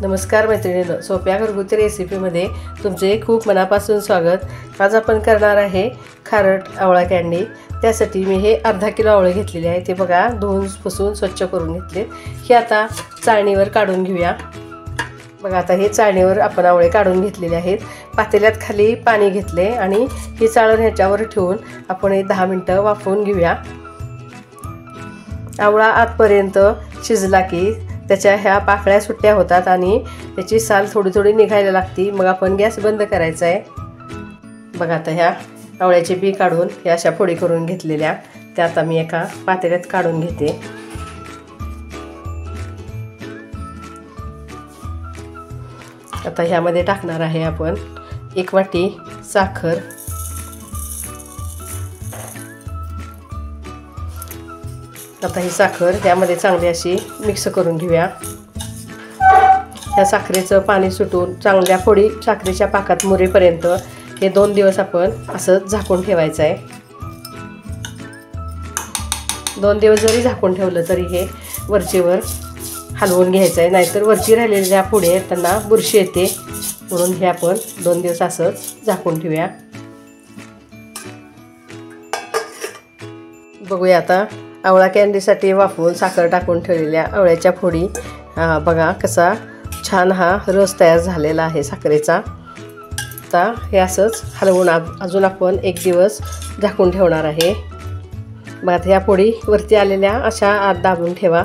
नमस्कार मैत्रिणींनो, सोप्या घरगुती रेसिपीमध्ये तुमचे खूप मनापासून स्वागत। आज आपण करणार आहे खारट आवळा कँडी। त्यासाठी मी हे अर्धा किलो आवळे घेतलेले आहे। ते बघा धुवून पुसून स्वच्छ करून घेतले। हे आता चाळणीवर काढून घेऊया। बघा आता हे चाळणीवर आपण आवळे काढून घेतलेले आहेत। पातेल्यात खाली पाणी घेतले आणि ही चाळण ह्याच्यावर ठेवून आपण हे 10 मिनिटं वाफवून घेऊया। आवळा आतपर्यंत शिजला की त्याच्या ह्या पाकळ्या सुट्ट्या होतात आणि त्याची साल थोडी थोडी निघायला लागती। मग आपण गॅस बंद करायचा आहे। बघा आता ह्या आवळ्याचे बी काढून ह्या अशा फोडी करून घेतलेल्या त्या आता मी एका पातेल्यात काढून घेते। आता ह्यामध्ये टाकणार आहे आपण 1 वाटी साखर, आता ही साखर यामध्ये चांगली अशी मिक्स करून घेऊया। या साखरेचं पाणी सुटून चांगल्या फोडी साखरेच्या पाकात मुरेपर्यंत हे 2 दिवस आपण असं झाकून ठेवायचं आहे। 2 दिवस जरी झाकून ठेवलं तरी हे वरचेवर हलवून घ्यायचं आहे, नाहीतर वरची राहिलेल्या फोडी आहेत त्यांना बुरशी येते। म्हणून हे आपण 2 दिवस असंच झाकून ठेवूया। बघूया आता आवळा कँडीसाठी वाफवून साखर टाकून ठेवलेल्या आवळ्याच्या फोडी। बघा कसा छान हा रस तयार झालेला आहे साखरेचा। आता हे असंच हलवून अजून आपण 1 दिवस झाकून ठेवणार आहे। बघा ह्या फोडी वरती आलेल्या अशा आत दाबून ठेवा,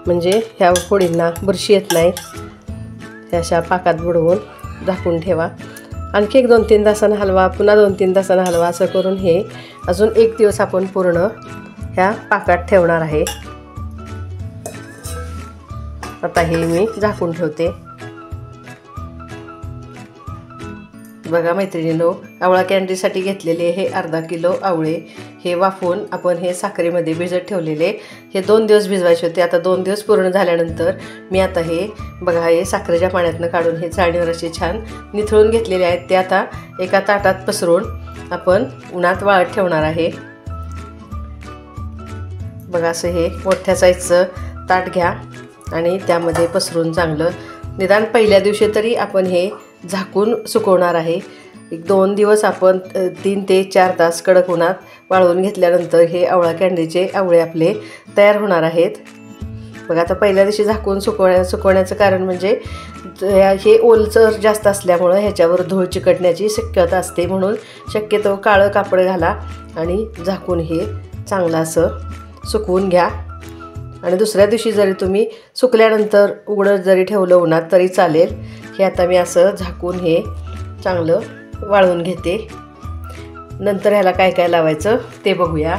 म्हणजे ह्या फोडींना बुरशी येत नाही। त्या अशा पाकात बुडवून झाकून ठेवा। आणखी 1-2-3 तासांना हलवा, पुन्हा 2-3 तासांना हलवा, असं करून हे अजून 1 दिवस आपण पूर्ण ह्या पाकात ठेवणार आहे। आता हे मी झाकून ठेवते। बघा मैत्रिणींनो, आवळा कँडीसाठी घेतलेले हे अर्धा किलो आवळे हे वाफवून आपण हे साखरेमध्ये भिजत ठेवलेले हे 2 दिवस भिजवायचे होते। आता 2 दिवस पूर्ण झाल्यानंतर मी आता हे बघा हे साखरेच्या पाण्यातनं काढून हे चाळणीवर असे छान निथळून घेतलेले आहेत। ते आता एका ताटात पसरून आपण उन्हात वाळत ठेवणार आहे। बघा असं हे मोठ्या साईजचं ताट घ्या आणि त्यामध्ये पसरून चांगलं निदान पहिल्या दिवशी तरी आपण हे झाकून सुकवणार आहे। 1-2 दिवस आपण 3 ते 4 तास कडक उन्हात वाळवून घेतल्यानंतर हे आवळा कँडीचे आवळे आपले तयार होणार आहेत। बघा आता पहिल्या दिवशी झाकून सुकवण्याचं कारण म्हणजे हे ओलसर जास्त असल्यामुळं ह्याच्यावर धूळ चिकटण्याची शक्यता असते, म्हणून शक्यतो काळं कापड घाला आणि झाकून हे चांगलं असं सुकवून घ्या। आणि दुसऱ्या दिवशी जरी तुम्ही सुकल्यानंतर उघडं जरी ठेवलं उन्हात तरी चालेल। हे आता मी असं झाकून हे चांगलं वाळवून घेते। नंतर ह्याला काय काय लावायचं ते बघूया।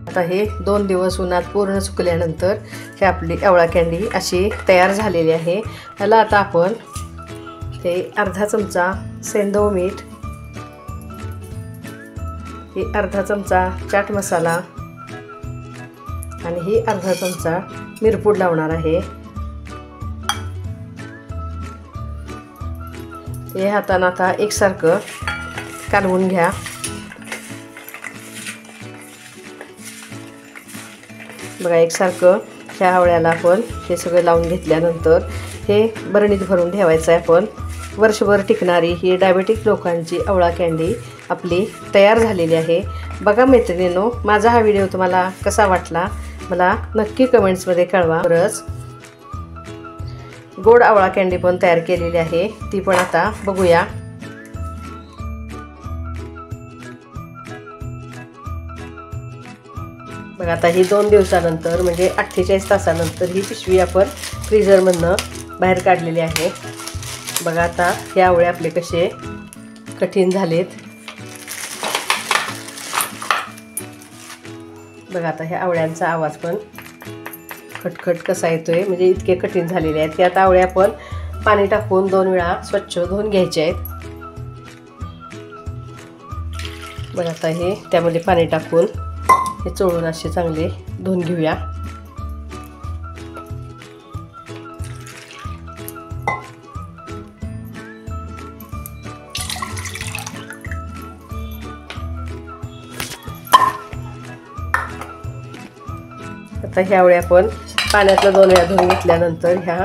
आता हे 2 दिवस उन्हात पूर्ण सुकल्यानंतर हे आपली आवळा कँडी अशी तयार झालेली आहे। ह्याला आता आपण हे अर्धा चमचा सेंधव मीठ, हे अर्धा चमचा चाट मसाला आणि ही अर्धा चमचा मिरपूड लावणार आहे। हे हाताने आता एकसारखं कालवून घ्या। बघा एकसारखं ह्या आवळ्याला आपण हे सगळं लावून घेतल्यानंतर हे बरणीत भरून ठेवायचं आहे। आपण वर्षभर टिकणारी ही डायबेटिक लोकांची आवळा कँडी आपली तयार झालेली आहे। बघा मैत्रिणींनो, माझा हा व्हिडिओ तुम्हाला कसा वाटला मला नक्की कमेंट्समध्ये कळवा। बरंच गोड आवळा कँडी पण तयार केलेली आहे, ती पण आता बघूया। बघा आता ही 2 दिवसानंतर म्हणजे 48 तासानंतर ही पिशवी आपण फ्रीजरमधनं बाहेर काढलेली आहे। बघा आता हे आवळे आपले कसे कठीण झालेत। बघा आता ह्या आवळ्यांचा आवाज पण खटखट कसा येतोय, म्हणजे इतके कठीण झालेले आहेत। हे आता आवळे आपण पाणी टाकून 2 वेळा स्वच्छ धुवून घ्यायचे आहेत। बघा आता हे त्यामध्ये पाणी टाकून हे चोळून असे चांगले धुवून घेऊया। आता ह्या आवळे आपण पाण्यातलं 2 वेळा धुवून घेतल्यानंतर ह्या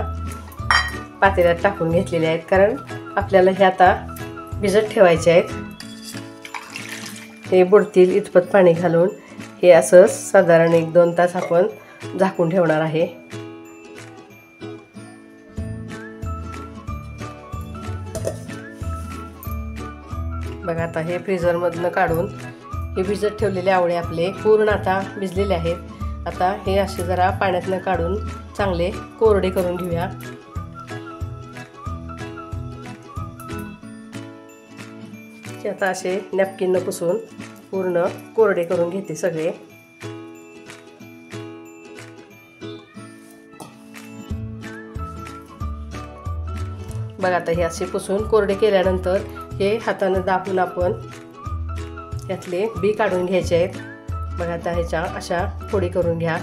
पातेल्यात टाकून घेतलेले आहेत, कारण आपल्याला हे आता भिजत ठेवायचे आहेत. हे बुडतील इतपत पाणी घालून हे असं साधारण 1-2 तास आपण झाकून ठेवणार आहे. बघा आता हे फ्रीजरमधनं काढून हे भिजत ठेवलेले आवळे आपले पूर्ण आता भिजलेले आहेत. आता हे असे जरा पाण्यातनं काढून चांगले कोरडे करून घेऊया. आता असे नॅपकिननं पुसून पूर्ण कोरडे करून घेते सगळे. बघा आता हे असे पुसून कोरडे केल्यानंतर हे हाताने दाबून आपण यातले बी काढून घ्यायचे आहेत. बघा आता ह्याच्या अशा फोडी करून घ्या.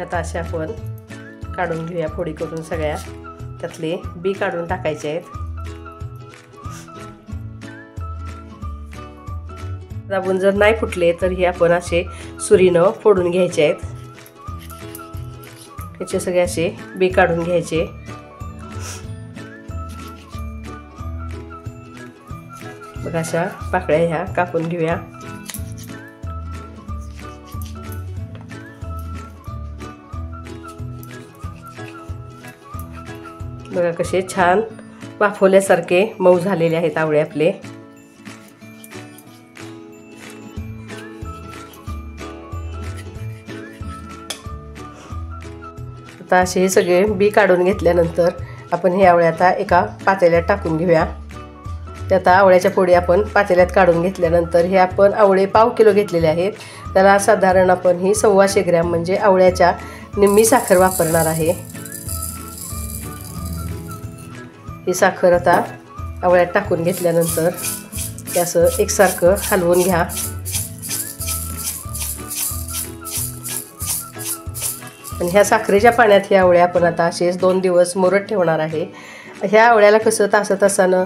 आता असे आपण काढून घेऊया फोडी करून सगळ्या. त्यातले बी काढून टाकायचे आहेत. दाबून जर नाही फुटले तर हे आपण असे सुरीनं फोडून घ्यायचे आहेत. ह्याचे सगळे असे बी काढून घ्यायचे. बघा अशा पाकळ्या ह्या कापून घेऊया. बघा कसे छान वाफवल्यासारखे मऊ झालेले आहेत आवळे आपले. आता असे हे सगळे बी काढून घेतल्यानंतर आपण हे आवळे आता एका पातेल्यात टाकून घेऊया. ते आता आवळ्याच्या फोडी आपण पातेल्यात काढून घेतल्यानंतर हे आपण आवळे 1/2 किलो घेतलेले आहेत. त्याला साधारण आपण ही 125 ग्रॅम म्हणजे आवळ्याच्या निम्मी साखर वापरणार आहे. ही साखर आता आवळ्यात टाकून घेतल्यानंतर ते असं एकसारखं हलवून घ्या. आणि ह्या साखरेच्या पाण्यात हे आवळे आपण आता असेच 2 दिवस मुरत ठेवणार आहे. ह्या आवळ्याला कसं तासानं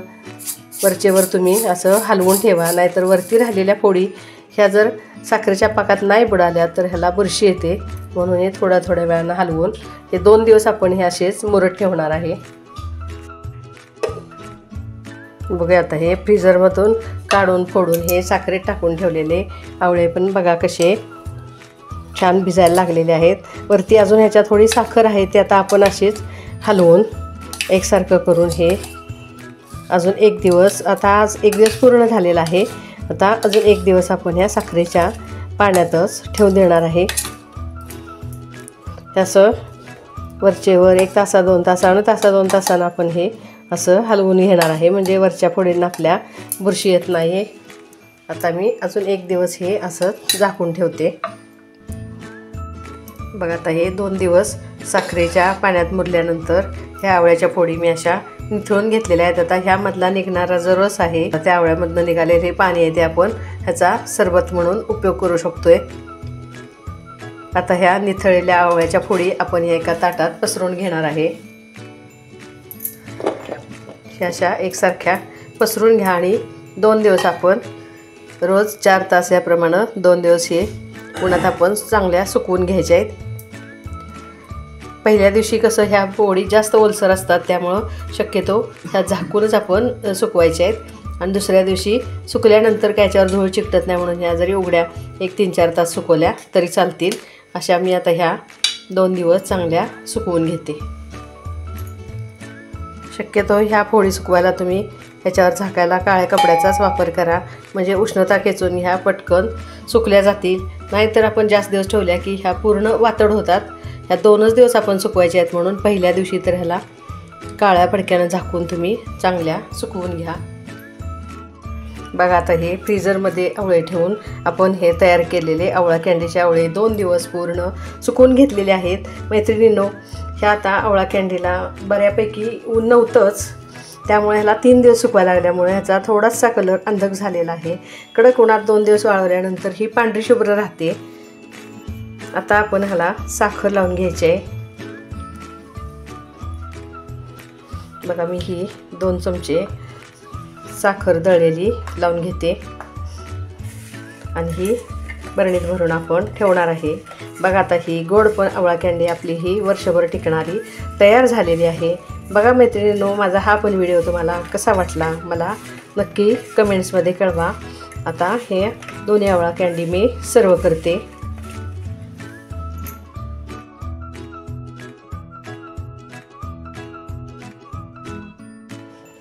वरचेवर तुम्ही असं हलवून ठेवा, नाहीतर वरती राहिलेल्या फोडी ह्या जर साखरेच्या पाकात नाही बुडाल्या तर ह्याला बुरशी येते. म्हणून हे थोड्या वेळानं हलवून हे 2 दिवस आपण हे असेच मुरत ठेवणार आहे. बघूया आता हे फ्रीजरमधून काढून फोडून हे साखरेत टाकून ठेवलेले आवळे पण बघा कसे छान भिजायला लागलेले आहेत. वरती अजून ह्याच्यात थोडी साखर आहे, ते आता आपण अशीच हलवून एकसारखं करून हे अजून 1 दिवस, आता आज 1 दिवस पूर्ण झालेला आहे. आता अजून 1 दिवस आपण ह्या साखरेच्या पाण्यातच ठेवून देणार आहे. असं वरचेवर 1 तास 2 तासानं तासा 2 तासानं आपण हे असं हलवून घेणार आहे, म्हणजे वरच्या फोडींना आपल्या बुरशी येत नाही. आता मी अजून 1 दिवस हे असं झाकून ठेवते. बघा आता हे 2 दिवस साखरेच्या पाण्यात मुरल्यानंतर ह्या आवळ्याच्या फोडी मी अशा निथळून घेतलेल्या आहेत. आता ह्यामधला निघणारा जो रस आहे, त्या आवळ्यामधनं निघालेले हे पाणी आहे ते आपण ह्याचा सरबत म्हणून उपयोग करू शकतोय. आता ह्या निथळलेल्या आवळ्याच्या फोडी आपण ह्या एका ताटात पसरून घेणार आहे. ह्या अशा एकसारख्या पसरून घ्या आणि 2 दिवस आपण रोज 4 तास याप्रमाणे 2 दिवस हे उन्हात आपण चांगल्या सुकवून घ्यायच्या आहेत. पहिल्या दिवशी कसं ह्या फोडी जास्त ओलसर असतात, त्यामुळं शक्यतो ह्या झाकूनच आपण सुकवायच्या आहेत. आणि दुसऱ्या दिवशी सुकल्यानंतर त्याच्यावर धूळ चिकटत नाही, म्हणून ह्या जरी उघड्या 1-3-4 तास सुकवल्या तरी चालतील. अशा मी आता ह्या 2 दिवस चांगल्या सुकवून घेते. शक्यतो ह्या फोडी सुकवायला तुम्ही ह्याच्यावर झाकायला काळ्या कपड्याचाच वापर करा, म्हणजे उष्णता खेचून ह्या पटकन सुकल्या जातील. नाहीतर आपण जास्त दिवस ठेवल्या की ह्या पूर्ण वातड होतात. ह्या 2च दिवस आपण सुकवायच्या आहेत, म्हणून पहिल्या दिवशी तर ह्याला काळ्या फडक्यानं झाकून तुम्ही चांगल्या सुकवून घ्या. बघा आता हे फ्रीजरमध्ये आवळे ठेवून आपण हे तयार केलेले आवळा कँडीचे आवळे 2 दिवस पूर्ण सुकवून घेतलेले आहेत. मैत्रिणींनो, ह्या आता आवळा कँडीला बऱ्यापैकी ऊन नव्हतंच, त्यामुळे ह्याला 3 दिवस सुकवायला लागल्यामुळे ह्याचा थोडासा कलर अंधक झालेला आहे. कडक उन्हात 2 दिवस वाळवल्यानंतर ही पांढरी शुभ्र राहते. आता आपण ह्याला साखर लावून घ्यायची आहे. बघा मी ही 2 चमचे साखर दळलेली लावून घेते आणि ही बरणीत भरून आपण ठेवणार आहे। बघा आता ही गोड पण आवळा कँडी आपली ही वर्षभर टिकणारी तयार झालेली आहे। बघा मैत्रिणींनो, माझा हा पण व्हिडिओ तुम्हाला कसा वाटला मला नक्की कमेंट्समध्ये कळवा। आता हे दोन्ही आवळा कँडी मी सर्व करते।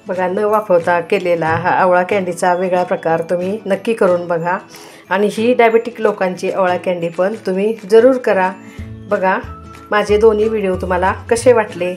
बघा, न वाफवता केलेला हा आवळा कँडीचा वेगळा प्रकार तुम्ही नक्की करून बघा आणि ही डायबेटिक लोकांची आवळा कँडी पण तुम्ही जरूर करा। बघा माझे दोन्ही व्हिडिओ तुम्हाला कसे वाटले।